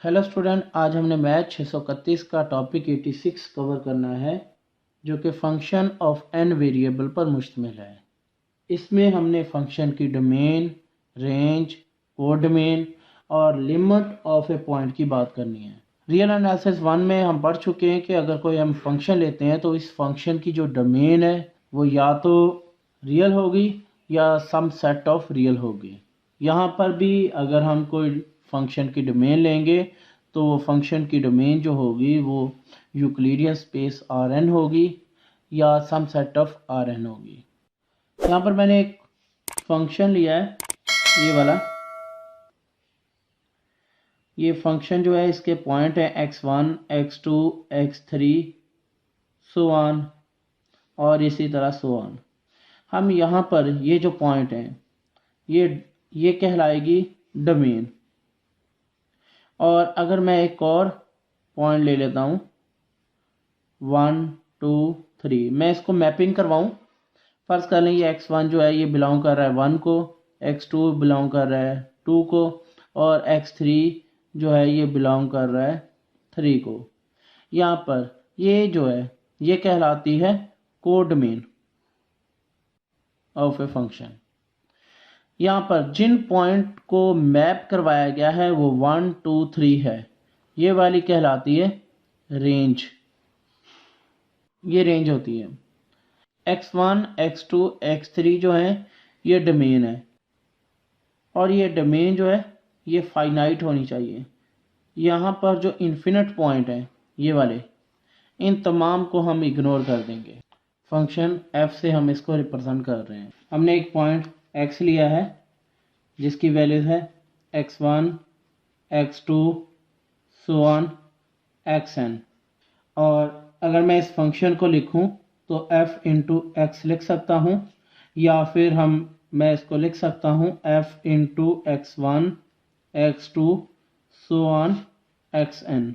Hello student, आज हमने math 631 का टॉपिक 86 कवर करना है जो कि फंक्शन ऑफ एन वेरिएबल पर मुश्तमिल है। इसमें हमने फंक्शन की डोमेन, रेंज, कोडोमेन और लिमिट ऑफ ए पॉइंट की बात करनी है। रियल एनालिसिस 1 में हम पढ़ चुके हैं कि अगर कोई हम फंक्शन लेते हैं तो इस फंक्शन की जो डोमेन है वो या तो रियल होगी या सम सेट ऑफ रियल होगी। यहाँ पर भी अगर हम कोई फंक्शन की डोमेन लेंगे तो वो फंक्शन की डोमेन जो होगी वो यूक्लिडियन स्पेस Rn होगी या सम सेट ऑफ Rn होगी। यहाँ पर मैंने एक फंक्शन लिया है, ये वाला। ये फंक्शन जो है इसके पॉइंट है x1, x2, x3 so on और इसी तरह सो ऑन। हम यहाँ पर ये जो पॉइंट हैं ये कहलाएगी डोमेन। और अगर मैं एक और पॉइंट ले लेता हूँ 1, 2, 3, मैं इसको मैपिंग करवाऊँ। फर्ज कर लें ये x1 जो है ये बिलोंग कर रहा है 1 को, x2 बिलोंग कर रहा है 2 को और x3 जो है ये बिलोंग कर रहा है 3 को। यहाँ पर ये जो है ये कहलाती है कोडोमेन ऑफ ए फंक्शन। यहाँ पर जिन पॉइंट को मैप करवाया गया है वो 1, 2, 3 है, ये वाली कहलाती है रेंज। ये रेंज होती है। x1, x2, x3 जो है ये डोमेन है और ये डोमेन जो है ये फाइनाइट होनी चाहिए। यहाँ पर जो इन्फिनिट पॉइंट है ये वाले, इन तमाम को हम इग्नोर कर देंगे। फंक्शन f से हम इसको रिप्रेजेंट कर रहे हैं। हमने एक पॉइंट x लिया है जिसकी वैल्यू है x1, x2 so on xn। और अगर मैं इस फंक्शन को लिखूं तो f इंटू एक्स लिख सकता हूं या फिर मैं इसको लिख सकता हूं f into x1, x2 so on xn।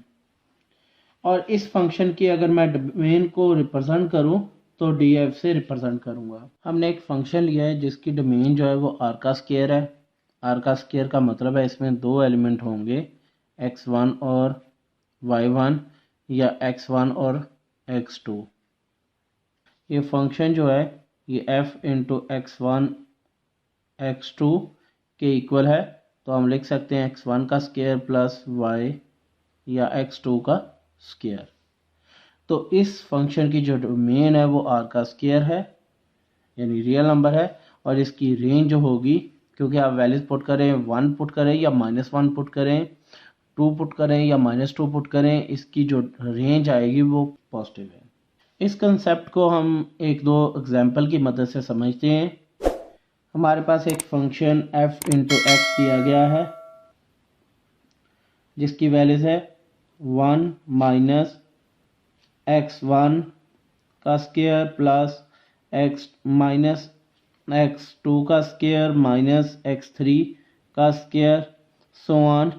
और इस फंक्शन की अगर मैं डोमेन को रिप्रेजेंट करूं तो df से रिप्रेजेंट करूंगा। हमने एक फंक्शन लिया है जिसकी डोमेन जो है वो r का स्क्वायर है। r का स्क्वायर का मतलब है इसमें दो एलिमेंट होंगे, x1 और y1 या x1 और x2। ये फंक्शन जो है ये f इंटू x1 x2 के इक्वल है, तो हम लिख सकते हैं x1 का स्क्वायर प्लस y या x2 का स्क्वायर। तो इस फंक्शन की जो डोमेन है वो r का स्क्वायर है यानी रियल नंबर है और इसकी रेंज जो होगी, क्योंकि आप वैल्यूज पुट करें 1 पुट करें या -1 पुट करें, 2 पुट करें या -2 पुट करें, इसकी जो रेंज आएगी वो पॉजिटिव है। इस कंसेप्ट को हम एक दो एग्जांपल की मदद से समझते हैं। हमारे पास एक फंक्शन f इंटू एक्स दिया गया है जिसकी वैल्यूज है 1 माइनस x1 का square plus x minus x2 का स्क्वायर माइनस x3 का स्क्वायर सो ऑन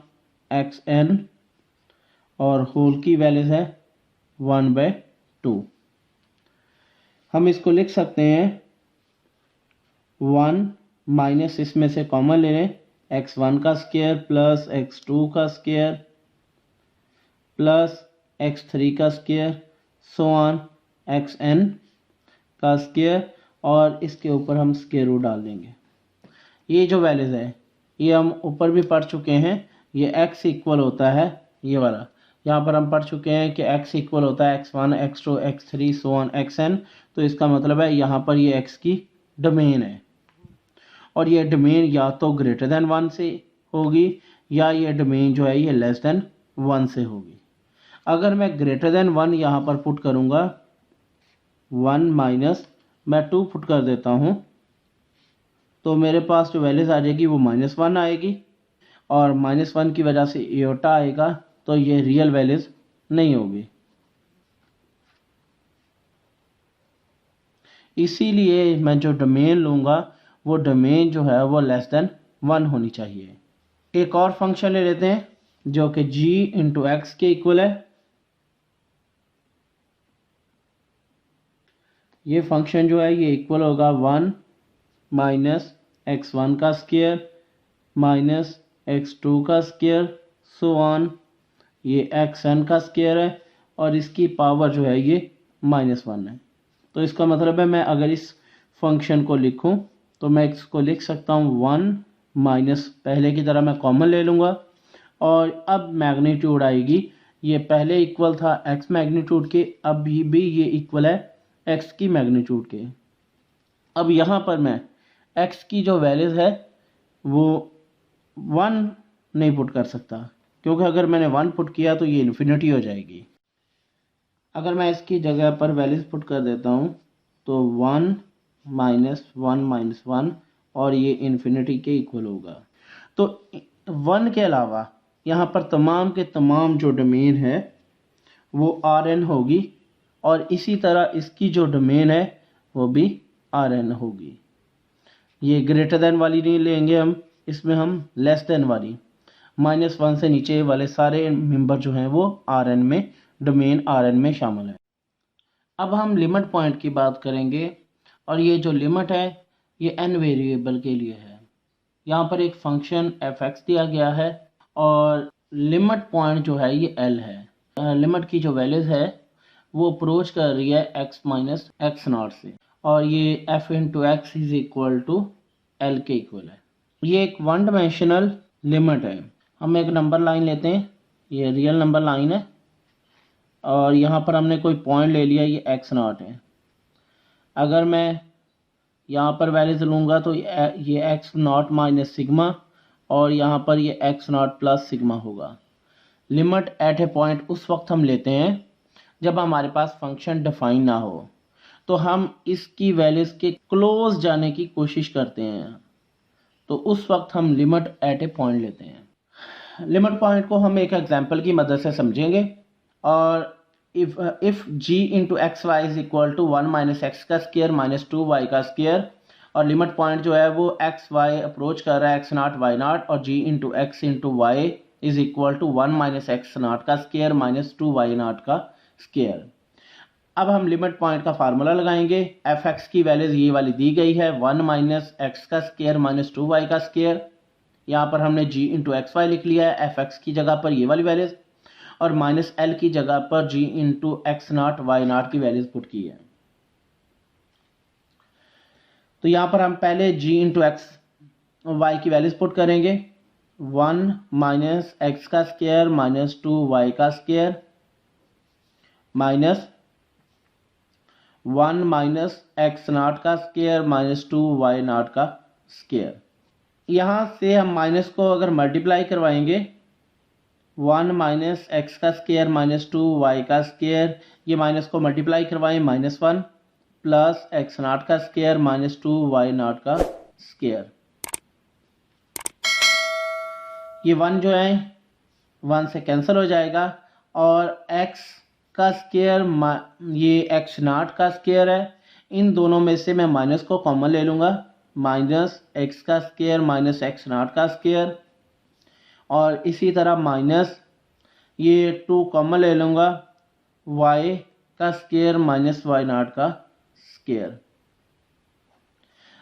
xn और होल की वैल्यूज है 1/2। हम इसको लिख सकते हैं 1 माइनस इसमें से कॉमन ले लें x1 का स्क्वायर प्लस x2 का स्क्वायर प्लस x3 का स्क्वायर सो ऑन xn का स्क्वायर और इसके ऊपर हम स्क्वायर रूट डाल देंगे। ये जो वैल्यूज है ये हम ऊपर भी पढ़ चुके हैं। ये x इक्वल होता है ये वाला, यहाँ पर हम पढ़ चुके हैं कि x इक्वल होता है x1, x2, x3 so on xn। तो इसका मतलब है यहाँ पर ये x की डोमेन है और ये डोमेन या तो ग्रेटर देन 1 से होगी या ये डोमेन जो है ये लेस देन 1 से होगी। अगर मैं ग्रेटर देन 1 यहाँ पर पुट करूँगा 1 माइनस मैं 2 पुट कर देता हूँ तो मेरे पास जो वैल्यूज आ जाएगी वो -1 आएगी और -1 की वजह से एयोटा आएगा, तो ये रियल वैल्यूज नहीं होगी। इसीलिए मैं जो डोमेन लूँगा वो डोमेन जो है वो लेस देन 1 होनी चाहिए। एक और फंक्शन ले लेते हैं जो कि g इंटू एक्स के इक्वल है। ये फंक्शन जो है ये इक्वल होगा 1 माइनस x1 का स्क्वायर माइनस x2 का स्क्वायर सो ऑन ये एक्स एन का स्क्वायर है और इसकी पावर जो है ये -1 है। तो इसका मतलब है मैं अगर इस फंक्शन को लिखूं तो मैं इसको लिख सकता हूँ 1 माइनस, पहले की तरह मैं कॉमन ले लूँगा और अब मैग्नीट्यूड आएगी, ये पहले इक्वल था एक्स मैग्नीट्यूड के, अब भी ये इक्वल है एक्स की मैग्नीट्यूड के। अब यहाँ पर मैं एक्स की जो वैल्यूज है वो 1 नहीं पुट कर सकता, क्योंकि अगर मैंने 1 पुट किया तो ये इन्फिनिटी हो जाएगी। अगर मैं इसकी जगह पर वैल्यूज पुट कर देता हूँ तो 1 माइनस 1 माइनस 1 और ये इन्फिनिटी के इक्वल होगा। तो 1 के अलावा यहाँ पर तमाम के तमाम जो डोमेन है वो आर एन होगी और इसी तरह इसकी जो डोमेन है वो भी आर एन होगी। ये ग्रेटर देन वाली नहीं लेंगे हम, इसमें हम लेस देन वाली, -1 से नीचे वाले सारे मेंबर जो हैं वो आर एन में, डोमेन आर एन में शामिल है। अब हम लिमिट पॉइंट की बात करेंगे और ये जो लिमिट है ये n वेरिएबल के लिए है। यहाँ पर एक फंक्शन एफ एक्स दिया गया है और लिमिट पॉइंट जो है ये l है। लिमिट की जो वैल्यूज है वो अप्रोच कर रही है x माइनस एक्स नॉट से और ये f into x is equal to l के इक्वल है। ये एक वन डायमेंशनल लिमिट है। हम एक नंबर लाइन लेते हैं, ये रियल नंबर लाइन है और यहाँ पर हमने कोई पॉइंट ले लिया, ये एक्स नॉट है। अगर मैं यहाँ पर वैल्यूज लूँगा तो ये एक्स नॉट माइनस सिग्मा और यहाँ पर ये एक्स नॉट प्लस सिग्मा होगा। लिमिट एट ए पॉइंट उस वक्त हम लेते हैं जब हमारे पास फंक्शन डिफाइन ना हो, तो हम इसकी वैल्यूज के क्लोज जाने की कोशिश करते हैं, तो उस वक्त हम लिमिट एट ए पॉइंट लेते हैं। लिमिट पॉइंट को हम एक एग्जांपल की मदद से समझेंगे और if g into x y is equal to 1 minus x का स्क्वायर माइनस 2y का स्क्वायर और लिमिट पॉइंट जो है वो एक्स वाई अप्रोच कर रहा है एक्स नॉट वाई नॉट और g into x into y is equal to 1 minus x not का स्क्वायर माइनस 2y नॉट का स्क्वायर। अब हम लिमिट पॉइंट का फार्मूला लगाएंगे। एफ एक्स की वैल्यूज ये वाली दी गई है 1 माइनस एक्स का स्क्वायर माइनस 2y का स्क्वायर। यहाँ पर हमने g इंटू एक्स वाई लिख लिया है, एफ एक्स की जगह पर ये वाली वैल्यूज और माइनस एल की जगह पर g into x not y not की वैल्यूज पुट की है। तो यहाँ पर हम पहले g इंटू एक्स वाई की वैल्यूज पुट करेंगे। 1 माइनस एक्स का स्क्वायर माइनस 2y का square minus 1 minus x not का स्क्वायर माइनस 2y नॉट का स्क्वायर। यहाँ से हम माइनस को अगर मल्टीप्लाई करवाएंगे 1 माइनस एक्स का स्क्वायर माइनस 2y का स्क्वायर, ये माइनस को मल्टीप्लाई करवाएं -1 प्लस एक्स नॉट का स्क्वायर माइनस 2y नॉट का स्क्वायर। ये 1 जो है 1 से कैंसिल हो जाएगा और x का स्क्वायर ये एक्स नॉट का स्क्वायर है, इन दोनों में से मैं माइनस को कॉमन ले लूँगा, माइनस एक्स का स्क्वायर माइनस एक्स नॉट का स्क्वायर और इसी तरह माइनस ये 2 कॉमन ले लूँगा, y का स्क्वायर माइनस वाई नॉट का स्क्वायर।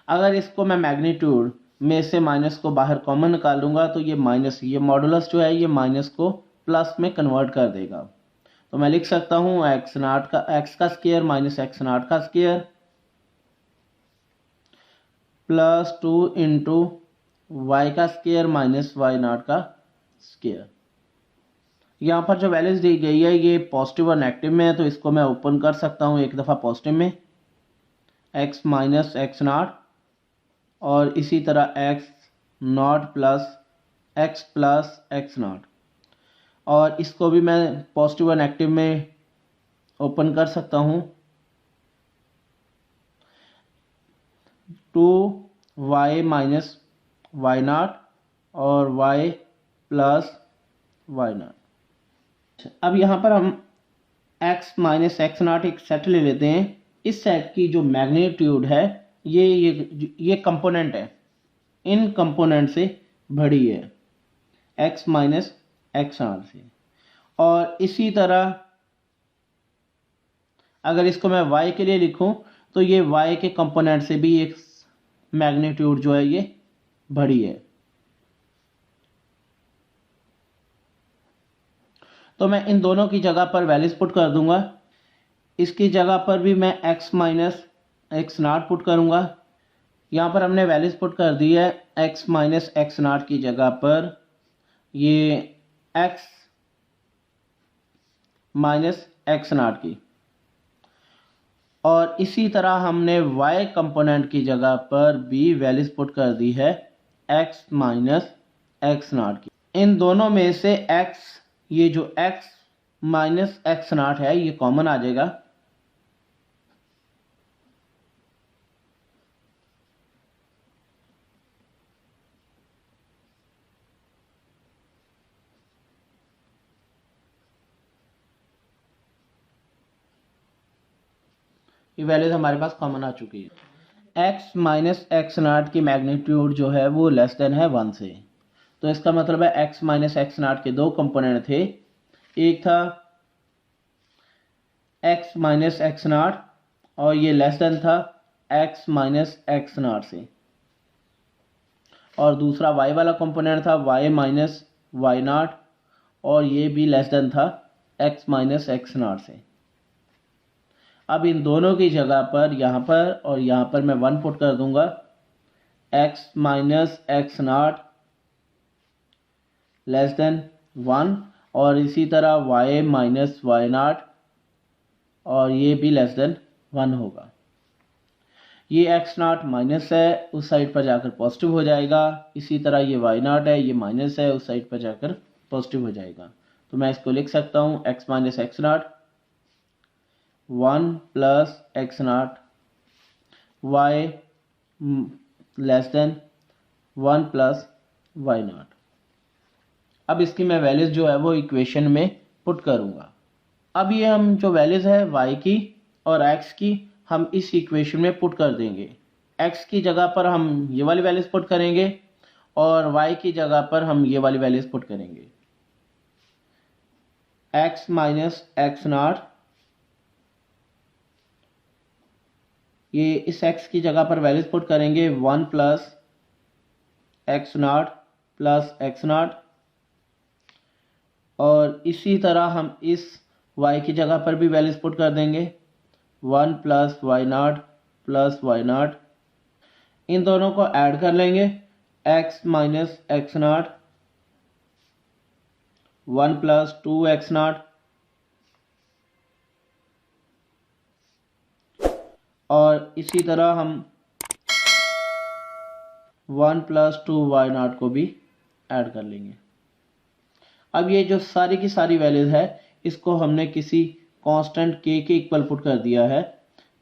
अगर इसको मैं मैग्नीट्यूड में से माइनस को बाहर कॉमन निकालूंगा तो ये माइनस, ये मॉडुलस जो है ये माइनस को प्लस में कन्वर्ट कर देगा। तो मैं लिख सकता हूँ एक्स नॉट का एक्स का स्क्वायर माइनस एक्स नॉट का स्क्वायर प्लस 2 इंटू वाई का स्क्वायर माइनस वाई नॉट का स्क्वायर। यहाँ पर जो वैल्यूज दी गई है ये पॉजिटिव और नेगेटिव में है, तो इसको मैं ओपन कर सकता हूँ एक दफ़ा पॉजिटिव में x माइनस एक्स नॉट और इसी तरह x not plus x not और इसको भी मैं पॉजिटिव और नेगेटिव में ओपन कर सकता हूँ 2y माइनस वाई नॉट और y प्लस वाई नॉट। अब यहाँ पर हम x माइनस एक्स नॉट एक सेट ले लेते हैं। इस सेट की जो मैग्नीट्यूड है ये कंपोनेंट है, इन कंपोनेंट से बड़ी है x माइनस एक्स नॉट से और इसी तरह अगर इसको मैं y के लिए लिखूं तो ये y के कंपोनेंट से भी एक मैग्नीट्यूड जो है ये बड़ी है। तो मैं इन दोनों की जगह पर वैल्यूज पुट कर दूंगा। इसकी जगह पर भी मैं x माइनस एक्स नाट पुट करूंगा। यहाँ पर हमने वैल्यूज पुट कर दी है x माइनस एक्स नाट की जगह पर ये x माइनस एक्स नाट की, और इसी तरह हमने y कंपोनेंट की जगह पर भी वैल्यूज पुट कर दी है x माइनस एक्स नाट की। इन दोनों में से x, ये जो x माइनस एक्स नाट है ये कॉमन आ जाएगा। ये वैल्यूज हमारे पास कॉमन आ चुकी है। x माइनस एक्स नाट की मैग्नीट्यूड जो है वो लेस देन है 1 से। तो इसका मतलब है x माइनस एक्स नाट के दो कंपोनेंट थे, एक था x माइनस एक्स नाट और ये लेस देन था x माइनस एक्स नाट से, और दूसरा y वाला कंपोनेंट था y माइनस वाई नाट और ये भी लेस देन था x माइनस एक्स नाट से। अब इन दोनों की जगह पर यहाँ पर और यहाँ पर मैं 1 पुट कर दूंगा, x माइनस एक्स नाट लेस देन 1, और इसी तरह y माइनस वाई नाट और ये भी लेस देन 1 होगा। ये एक्स नाट माइनस है, उस साइड पर जाकर पॉजिटिव हो जाएगा। इसी तरह ये वाई नाट है, ये माइनस है, उस साइड पर जाकर पॉजिटिव हो जाएगा। तो मैं इसको लिख सकता हूँ x minus x naught 1 plus x naught y less than 1 plus y naught. अब इसकी मैं वैल्यूज जो है वो इक्वेशन में पुट करूँगा। अब ये हम जो वैल्यूज है y की और x की हम इस इक्वेशन में पुट कर देंगे। x की जगह पर हम ये वाली वैल्यूज पुट करेंगे और y की जगह पर हम ये वाली वैल्यूज पुट करेंगे। x माइनस एक्स नाट, ये इस x की जगह पर वैल्यूज पुट करेंगे 1 plus x naught plus x नाट, और इसी तरह हम इस y की जगह पर भी वैल्यूज पुट कर देंगे 1 प्लस वाई नाट प्लस वाई नाट। इन दोनों को ऐड कर लेंगे, x minus x naught 1 plus 2 x नाट, और इसी तरह हम 1 प्लस 2 वाई नाट को भी ऐड कर लेंगे। अब ये जो सारी की सारी वैल्यूज है इसको हमने किसी कांस्टेंट k के इक्वल पुट कर दिया है।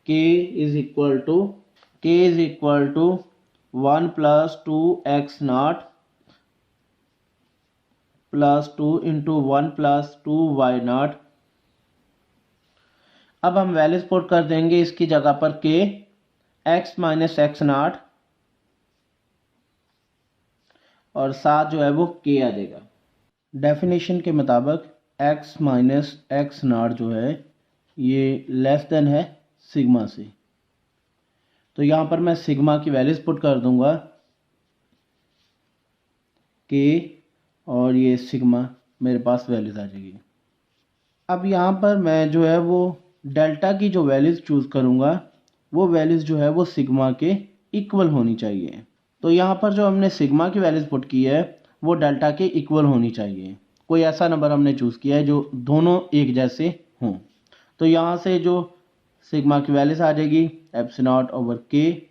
k is equal to 1 plus 2 x naught plus 2 into 1 plus 2 y naught. अब हम वैल्यूज पुट कर देंगे इसकी जगह पर k, x माइनस एक्स नाट और साथ जो है वो k आ जाएगा। डेफिनेशन के मुताबिक x माइनस एक्स नाट जो है ये लेस देन है सिग्मा से। तो यहाँ पर मैं सिग्मा की वैल्यूज पुट कर दूंगा k, और ये सिग्मा मेरे पास वैल्यूज आ जाएगी। अब यहाँ पर मैं जो है वो डेल्टा की जो वैल्यूज चूज़ करूँगा वो वैल्यूज जो है वो सिग्मा के इक्वल होनी चाहिए। तो यहाँ पर जो हमने सिग्मा की वैल्यूज पुट की है वो डेल्टा के इक्वल होनी चाहिए। कोई ऐसा नंबर हमने चूज़ किया है जो दोनों एक जैसे हों। तो यहाँ से जो सिग्मा की वैल्यूज आ जाएगी एप्सिलॉन नॉट ओवर के।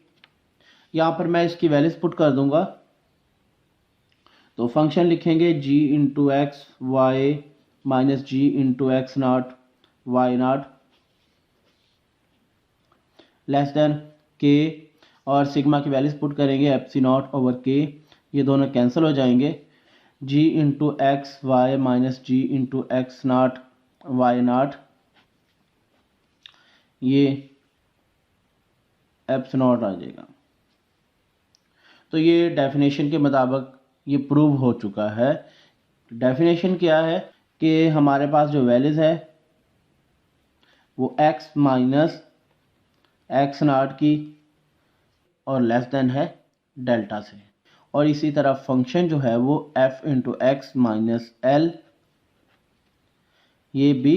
यहाँ पर मैं इसकी वैल्यूज पुट कर दूंगा, तो फंक्शन लिखेंगे g into x y minus g into x naught y naught less than k, और सिग्मा की वैल्यूज पुट करेंगे एप्सिलॉन नॉट ओवर के, ये दोनों कैंसिल हो जाएंगे। g into x y minus g into x naught y naught, ये epsilon not आ जाएगा। तो ये डेफिनेशन के मुताबिक ये प्रूव हो चुका है। डेफिनेशन क्या है कि हमारे पास जो वैल्यूज है वो x माइनस एक्स नाट की और लेस देन है डेल्टा से, और इसी तरह फंक्शन जो है वो f into x minus L ये भी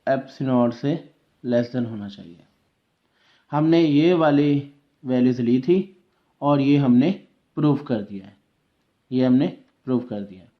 एप्सिलॉन से लेस देन होना चाहिए। हमने ये वाली वैल्यूज़ ली थी और ये हमने प्रूव कर दिया है, ये हमने प्रूव कर दिया है।